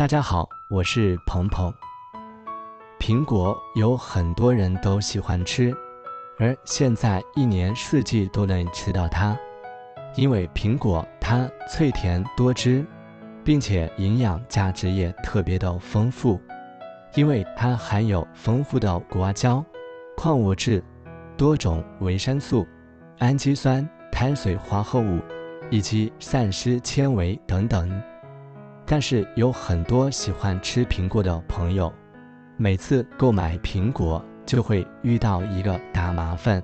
大家好，我是鹏鹏。苹果有很多人都喜欢吃，而现在一年四季都能吃到它，因为苹果它脆甜多汁，并且营养价值也特别的丰富，因为它含有丰富的果胶、矿物质、多种维生素、氨基酸、碳水化合物以及膳食纤维等等。但是有很多喜欢吃苹果的朋友，每次购买苹果就会遇到一个大麻烦，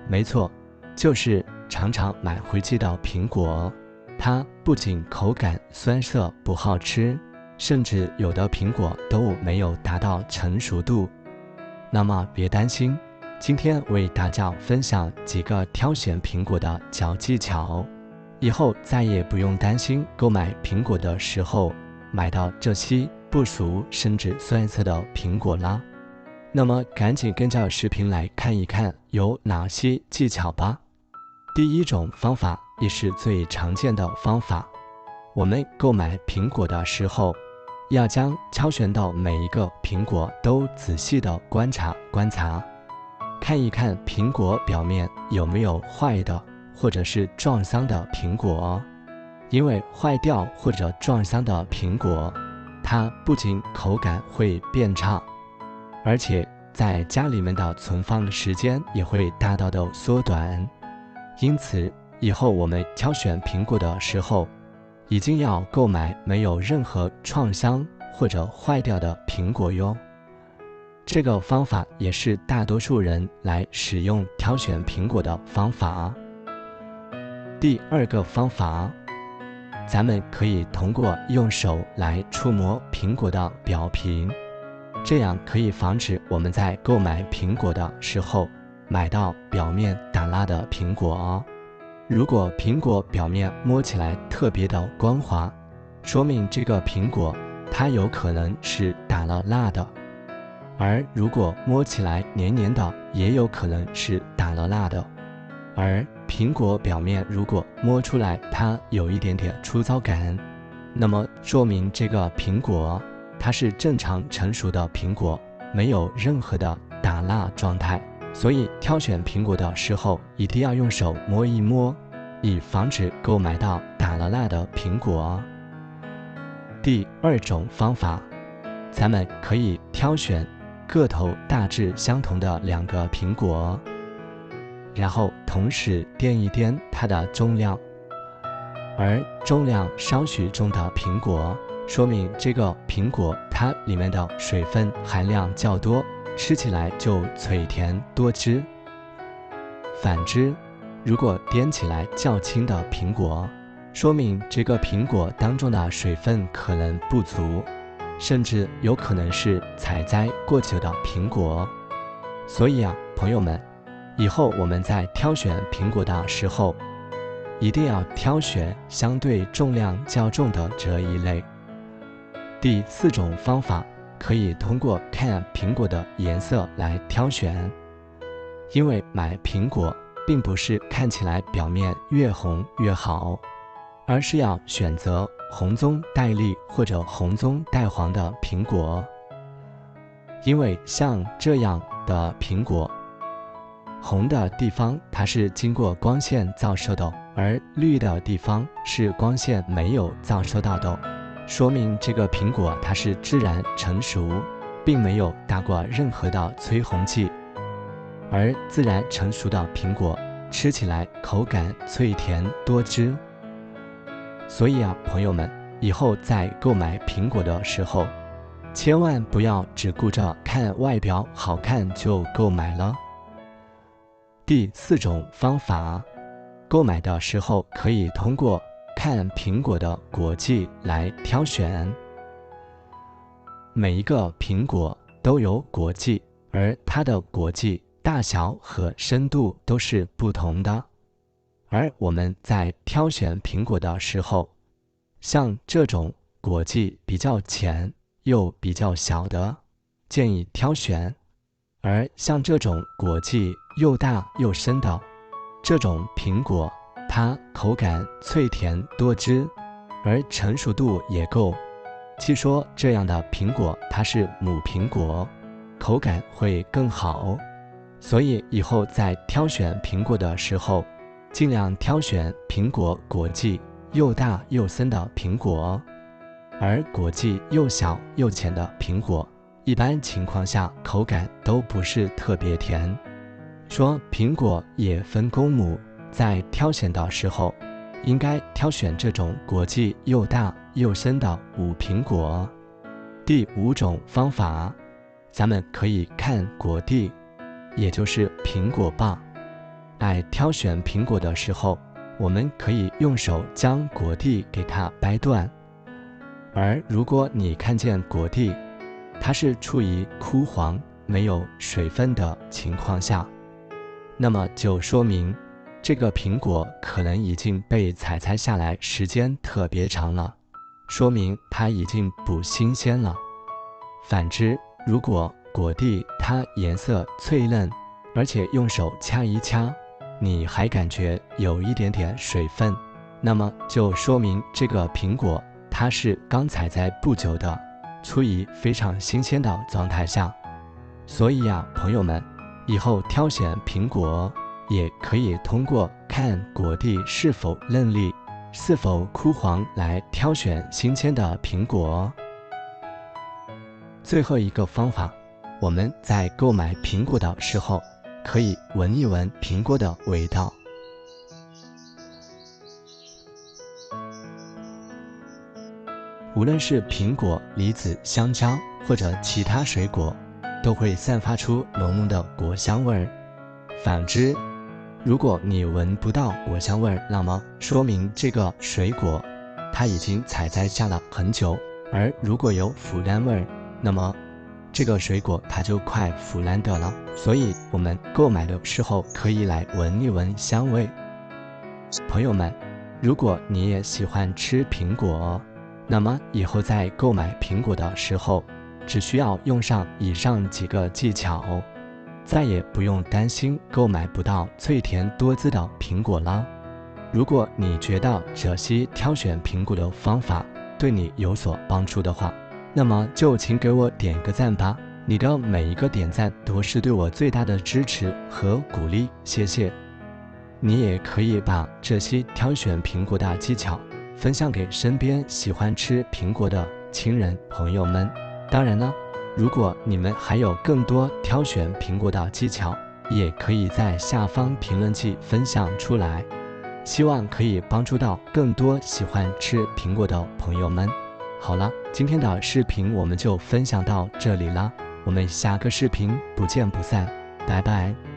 没错，就是常常买回去的苹果，它不仅口感酸涩不好吃，甚至有的苹果都没有达到成熟度。那么别担心，今天为大家分享几个挑选苹果的小技巧，以后再也不用担心购买苹果的时候买到这些不熟甚至酸涩的苹果啦。那么赶紧跟着视频来看一看有哪些技巧吧。第一种方法也是最常见的方法，我们购买苹果的时候，要将挑选到每一个苹果都仔细的观察，看一看苹果表面有没有坏的或者是撞伤的苹果，因为坏掉或者撞伤的苹果，它不仅口感会变差，而且在家里面的存放时间也会大大的缩短。因此以后我们挑选苹果的时候，一定要购买没有任何创伤或者坏掉的苹果哟。这个方法也是大多数人来使用挑选苹果的方法。第二个方法，咱们可以通过用手来触摸苹果的表皮，这样可以防止我们在购买苹果的时候买到表面打蜡的苹果。如果苹果表面摸起来特别的光滑，说明这个苹果它有可能是打了蜡的，而如果摸起来黏黏的，也有可能是打了蜡的。而苹果表面如果摸出来它有一点点粗糙感，那么说明这个苹果它是正常成熟的苹果，没有任何的打蜡状态。所以挑选苹果的时候一定要用手摸一摸，以防止购买到打了蜡的苹果。第二种方法，咱们可以挑选个头大致相同的两个苹果，然后同时掂一掂它的重量，而重量稍许重的苹果，说明这个苹果它里面的水分含量较多，吃起来就脆甜多汁。反之，如果掂起来较轻的苹果，说明这个苹果当中的水分可能不足，甚至有可能是采摘过久的苹果。所以朋友们，以后我们在挑选苹果的时候，一定要挑选相对重量较重的这一类。第四种方法，可以通过看苹果的颜色来挑选，因为买苹果并不是看起来表面越红越好，而是要选择红中带绿或者红中带黄的苹果。因为像这样的苹果，红的地方它是经过光线照射的，而绿的地方是光线没有照射到的，说明这个苹果它是自然成熟，并没有打过任何的催红剂。而自然成熟的苹果吃起来口感脆甜多汁。所以朋友们，以后在购买苹果的时候，千万不要只顾着看外表好看就购买了。第四种方法，购买的时候可以通过看苹果的果季来挑选。每一个苹果都有果季，而它的果季大小和深度都是不同的。而我们在挑选苹果的时候，像这种果季比较浅又比较小的，建议挑选；而像这种果季又大又深的这种苹果，它口感脆甜多汁，而成熟度也够，据说这样的苹果它是母苹果，口感会更好。所以以后在挑选苹果的时候，尽量挑选苹果果际又大又深的苹果，而果际又小又浅的苹果，一般情况下口感都不是特别甜。说苹果也分公母，在挑选的时候，应该挑选这种果际又大又深的母苹果。第5种方法，咱们可以看果蒂，也就是苹果瓣。在挑选苹果的时候，我们可以用手将果蒂给它掰断。而如果你看见果蒂，它是处于枯黄、没有水分的情况下，那么就说明这个苹果可能已经被采摘下来时间特别长了，说明它已经不新鲜了。反之，如果果蒂它颜色脆嫩，而且用手掐一掐，你还感觉有一点点水分，那么就说明这个苹果它是刚采摘不久的，处于非常新鲜的状态下。所以啊，朋友们，以后挑选苹果也可以通过看果蒂是否嫩粒、是否枯黄来挑选新鲜的苹果。最后一个方法，我们在购买苹果的时候，可以闻一闻苹果的味道。无论是苹果、梨子、香蕉或者其他水果，都会散发出浓浓的果香味儿。反之，如果你闻不到果香味儿，那么说明这个水果它已经采摘下了很久。而如果有腐烂味儿，那么这个水果它就快腐烂的了。所以我们购买的时候可以来闻一闻香味。朋友们，如果你也喜欢吃苹果，那么以后在购买苹果的时候，只需要用上以上几个技巧，再也不用担心购买不到脆甜多汁的苹果了。如果你觉得这些挑选苹果的方法对你有所帮助的话，那么就请给我点个赞吧，你的每一个点赞都是对我最大的支持和鼓励，谢谢。你也可以把这些挑选苹果的技巧分享给身边喜欢吃苹果的亲人朋友们。当然呢，如果你们还有更多挑选苹果的技巧，也可以在下方评论区分享出来，希望可以帮助到更多喜欢吃苹果的朋友们。好了，今天的视频我们就分享到这里啦，我们下个视频不见不散，拜拜。